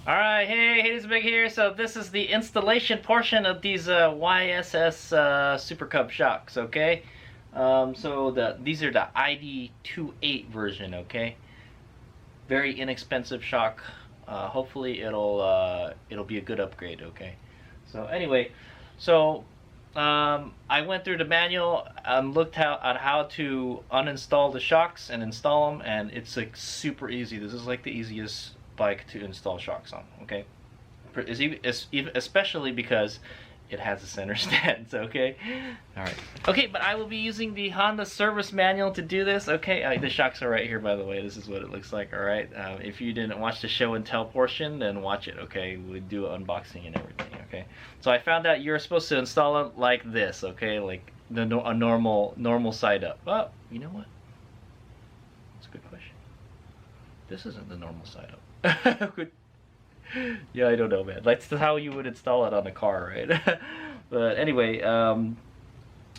Alright, hey, Hades Big here. So this is the installation portion of these YSS Super Cub shocks, okay? These are the ID28 version, okay? Very inexpensive shock. Hopefully it'll be a good upgrade, okay? So anyway, I went through the manual and looked at how to uninstall the shocks and install them, and it's like super easy. This is like the easiest bike to install shocks on, okay? Especially because it has a center stand, okay? Alright. Okay, but I will be using the Honda service manual to do this, okay? The shocks are right here, by the way. This is what it looks like, alright? If you didn't watch the show and tell portion, then watch it, okay? We do unboxing and everything, okay? So I found out you're supposed to install it like this, okay? Like a normal side up. Well, you know what? That's a good question. This isn't the normal side up. Yeah, I don't know, man. That's how you would install it on a car, right? But anyway,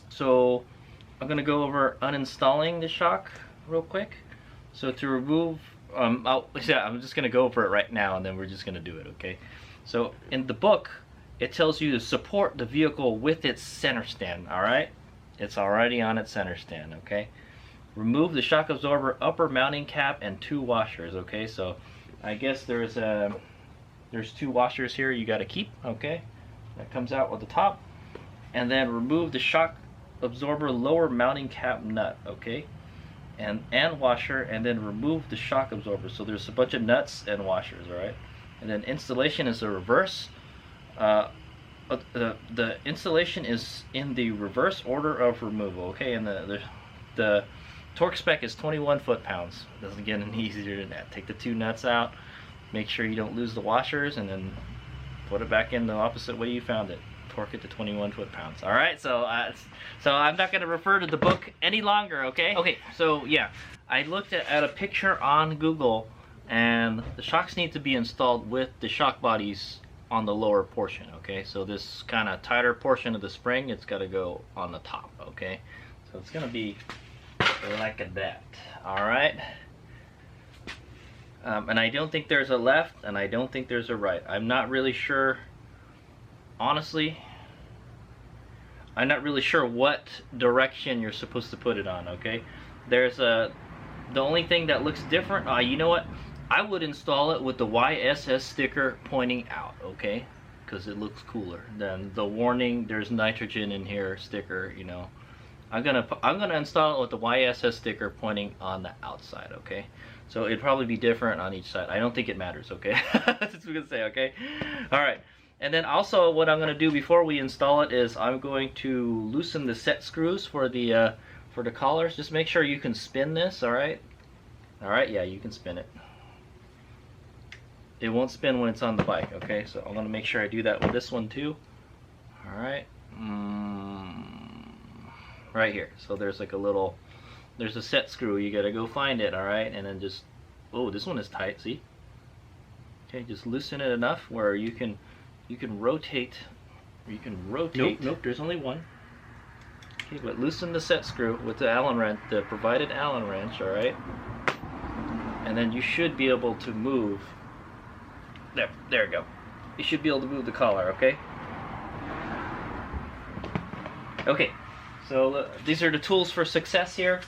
so I'm gonna go over uninstalling the shock real quick. So to remove, I'm just gonna go over it right now, and then we're just gonna do it, okay? So in the book, it tells you to support the vehicle with its center stand. All right, it's already on its center stand, okay? Remove the shock absorber upper mounting cap and 2 washers, okay? So I guess there's 2 washers here you got to keep, okay? That comes out with the top. And then remove the shock absorber lower mounting cap nut, okay? And washer, and then remove the shock absorber. So there's a bunch of nuts and washers, all right? And then installation is the reverse. The installation is in the reverse order of removal, okay? And the torque spec is 21 foot-pounds. Doesn't get any easier than that. Take the 2 nuts out. Make sure you don't lose the washers, and then put it back in the opposite way you found it. Torque it to 21 foot-pounds. All right, so I'm not going to refer to the book any longer, okay? Okay, so yeah, I looked at a picture on Google, and the shocks need to be installed with the shock bodies on the lower portion, okay? So this kind of tighter portion of the spring, it's got to go on the top, okay? So it's going to be like that, all right? And I don't think there's a left, and I don't think there's a right. I'm not really sure, honestly. I'm not really sure what direction you're supposed to put it on, okay? The only thing that looks different, you know what? I would install it with the YSS sticker pointing out, okay? Because it looks cooler than the warning, there's nitrogen in here sticker, you know. I'm gonna install it with the YSS sticker pointing on the outside, okay? So it'd probably be different on each side. I don't think it matters, okay? That's what we're gonna say, okay? All right. And then also what I'm gonna do before we install it is I'm going to loosen the set screws for the collars. Just make sure you can spin this, all right? All right, yeah, you can spin it. It won't spin when it's on the bike, okay? So I'm gonna make sure I do that with this one too. All right. Right here. So there's like there's a set screw. You gotta go find it, all right? And then just, oh, this one is tight. See? Okay, just loosen it enough where you can rotate. Nope. There's only one. Okay, but loosen the set screw with the Allen wrench, the provided Allen wrench, all right? And then you should be able to move. There we go. You should be able to move the collar, okay? Okay. So these are the tools for success here.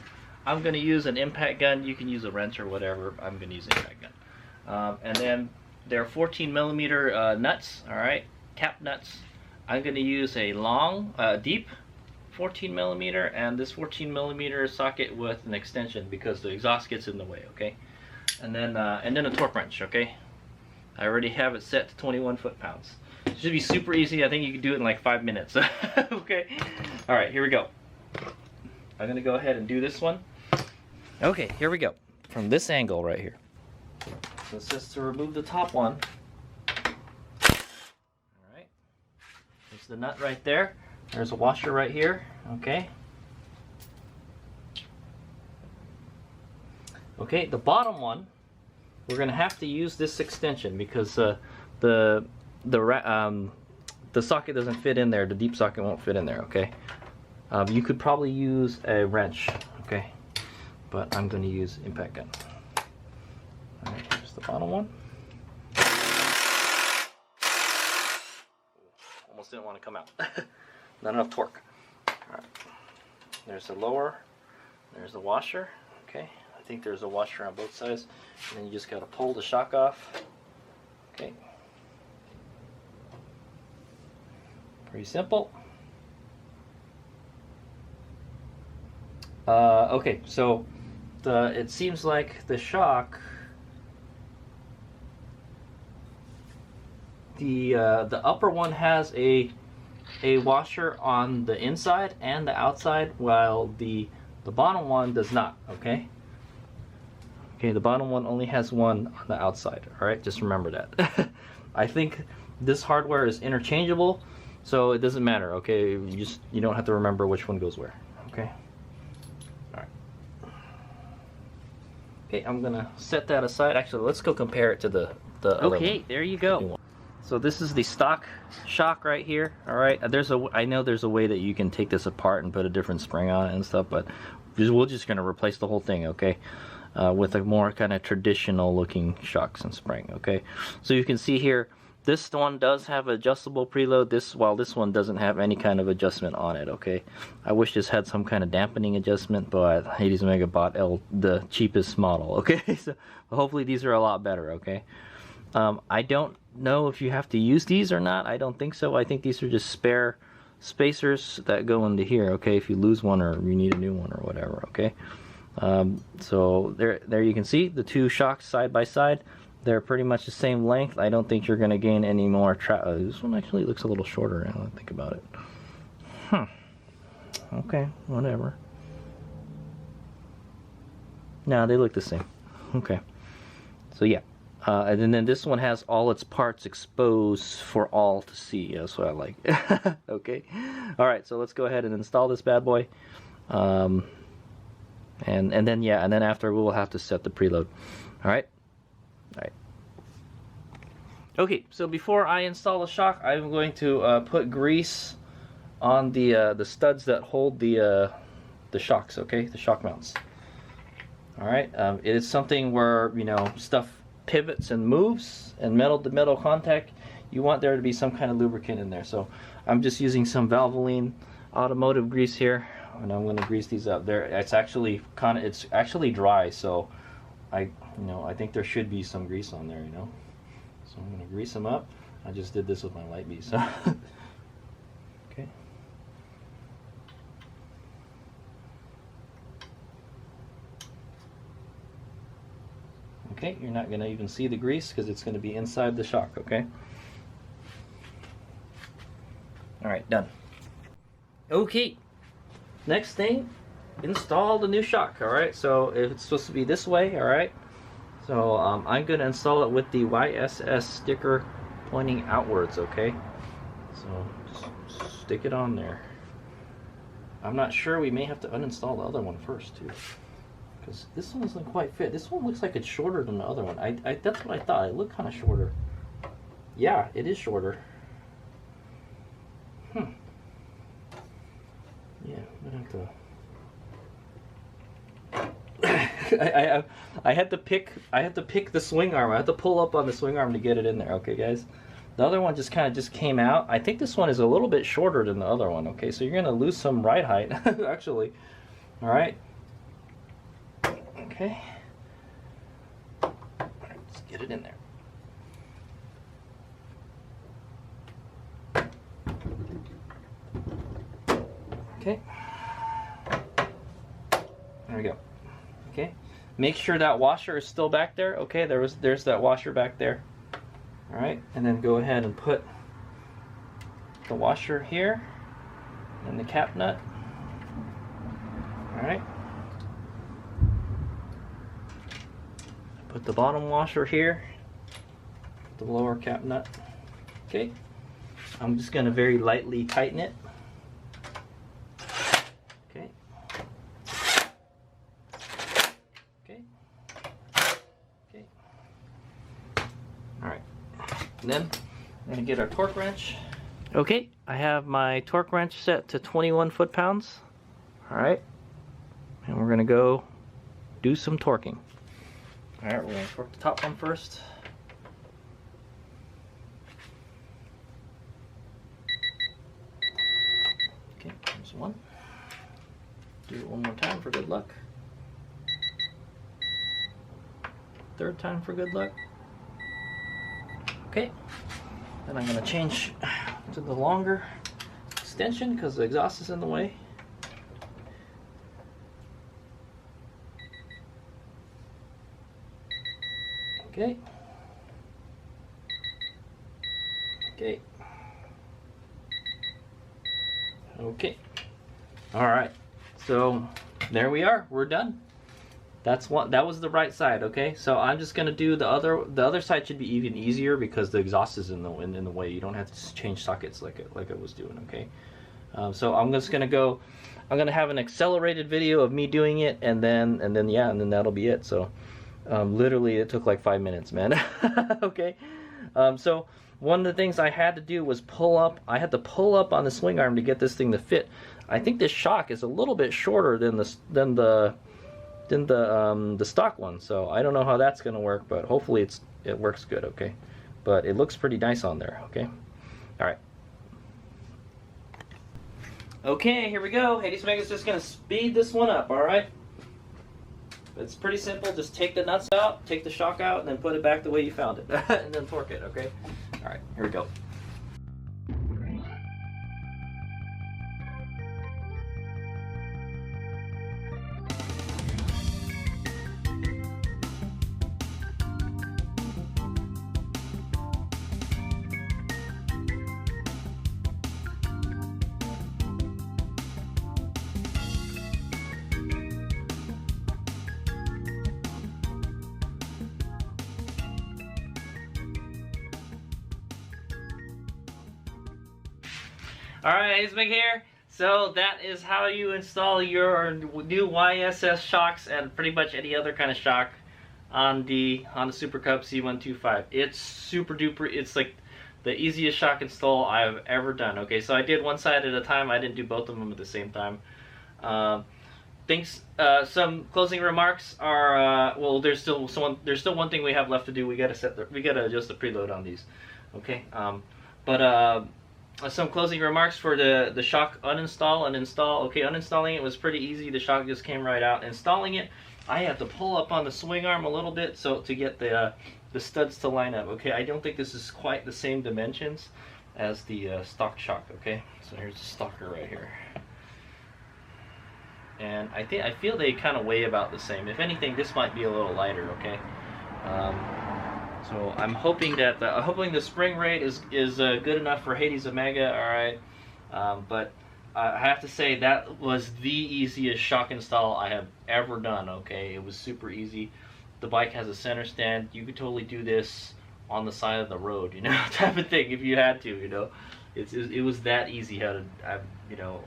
I'm going to use an impact gun. You can use a wrench or whatever. I'm going to use an impact gun. And then there are 14mm nuts, all right, cap nuts. I'm going to use a long, deep 14mm, and this 14mm socket with an extension because the exhaust gets in the way, okay? And then a torque wrench, okay? I already have it set to 21 foot-pounds. It should be super easy. I think you can do it in like 5 minutes. Okay. All right, here we go. I'm gonna go ahead and do this one. Okay, here we go. From this angle right here. So it says to remove the top one. All right. There's the nut right there. There's a washer right here. Okay. Okay, the bottom one, we're gonna have to use this extension because the socket doesn't fit in there. The deep socket won't fit in there, okay? You could probably use a wrench, okay? But I'm going to use impact gun. Alright, here's the bottom one. almost didn't want to come out. Not enough torque. All right. There's the lower. There's the washer. Okay. I think there's a washer on both sides. And then you just got to pull the shock off. Okay. Pretty simple. Okay, so it seems like the shock, the upper one has a washer on the inside and the outside, while the bottom one does not. Okay. Okay, the bottom one only has one on the outside. All right, just remember that. I think this hardware is interchangeable, so it doesn't matter. Okay, you don't have to remember which one goes where. Okay. Okay, I'm gonna set that aside. Actually, let's go compare it to the other one. Okay, there you go. So this is the stock shock right here. All right, I know there's a way that you can take this apart and put a different spring on it and stuff, but we're just gonna replace the whole thing, okay, with a more kind of traditional looking shocks and spring. Okay, so you can see here, this one does have adjustable preload, while this one doesn't have any kind of adjustment on it. Okay, I wish this had some kind of dampening adjustment, but Hades Omega bought the cheapest model. Okay, so hopefully these are a lot better. Okay, I don't know if you have to use these or not. I don't think so. I think these are just spare spacers that go into here. Okay, if you lose one or you need a new one or whatever. Okay, so there you can see the two shocks side by side. They're pretty much the same length. I don't think you're going to gain any more this one actually looks a little shorter now that I think about it. Okay, whatever. No, they look the same. Okay. So yeah. And then this one has all its parts exposed for all to see. That's what I like. Okay. Alright, so let's go ahead and install this bad boy. And then after we'll have to set the preload. Alright. Alright. Okay, so before I install the shock, I'm going to put grease on the studs that hold the shocks. Okay, the shock mounts. All right, it is something where stuff pivots and moves, and metal to metal contact. You want there to be some kind of lubricant in there. So I'm just using some Valvoline automotive grease here, and I'm going to grease these up. It's actually dry, so I think there should be some grease on there, So I'm going to grease them up. I just did this with my light bead, so. Okay. Okay, you're not going to even see the grease because it's going to be inside the shock, okay? Alright, done. Okay, next thing, install the new shock, alright? So it's supposed to be this way, alright? So I'm going to install it with the YSS sticker pointing outwards, okay? So just stick it on there. I'm not sure, we may have to uninstall the other one first too, because this one doesn't quite fit. This one looks like it's shorter than the other one. That's what I thought. It looked kind of shorter. Yeah, it is shorter. Yeah, I'm gonna have to. I had to pick the swing arm. I had to pull up on the swing arm to get it in there. Okay, guys. The other one just came out. I think this one is a little bit shorter than the other one. Okay, so you're gonna lose some ride height, actually. All right. Okay. All right, let's get it in there. Okay. There we go. Okay. Make sure that washer is still back there. Okay, there's that washer back there. All right, and then go ahead and put the washer here and the cap nut. All right. Put the bottom washer here. Put the lower cap nut. Okay. I'm just going to very lightly tighten it. Okay. Okay. Okay. All right. And then we're going to get our torque wrench. Okay, I have my torque wrench set to 21 foot-pounds. All right. And we're going to go do some torquing. All right, we're going to torque the top one first. There's one. Do it one more time for good luck. Third time for good luck. Okay. Then I'm going to change to the longer extension because the exhaust is in the way. Okay. Okay. Okay. All right. So there we are. We're done. That's one. That was the right side. Okay. So I'm just gonna do the other. The other side should be even easier because the exhaust is in the way. You don't have to change sockets like I was doing. Okay. So I'm just gonna go. I'm gonna have an accelerated video of me doing it, and then that'll be it. So literally, it took like 5 minutes, man. Okay. So one of the things I had to do was pull up. I had to pull up on the swing arm to get this thing to fit. I think this shock is a little bit shorter than the stock one, so I don't know how that's gonna work, but hopefully it works good. Okay, but it looks pretty nice on there. Okay, all right. Okay, here we go. Hades Mega's just gonna speed this one up. All right. It's pretty simple. Just take the nuts out, take the shock out, and then put it back the way you found it, and then torque it. Okay. All right. Here we go. Alright, Hades Meg here. So that is how you install your new YSS shocks and pretty much any other kind of shock on the Honda Super Cub C125. It's super duper, it's like the easiest shock install I've ever done. Okay, so I did one side at a time. I didn't do both of them at the same time. Some closing remarks are, well, there's still one thing we have left to do. We gotta adjust the preload on these. Okay, some closing remarks for the shock uninstall and install. Okay, uninstalling it was pretty easy. The shock just came right out. Installing it, I had to pull up on the swing arm a little bit to get the studs to line up. Okay, I don't think this is quite the same dimensions as the stock shock. Okay, so here's the stalker right here, and I feel they kind of weigh about the same. If anything, this might be a little lighter. Okay. So I'm hoping that the spring rate is good enough for Hades Omega. All right, but I have to say that was the easiest shock install I have ever done. Okay, it was super easy. The bike has a center stand. You could totally do this on the side of the road, you know, type of thing if you had to. You know, it was that easy. You know,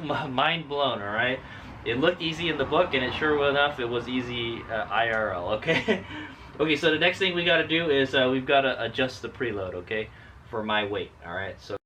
mind blown. All right, it looked easy in the book, and it sure enough it was easy IRL. Okay. Okay, so the next thing we got to do is we've got to adjust the preload, okay, for my weight, all right? So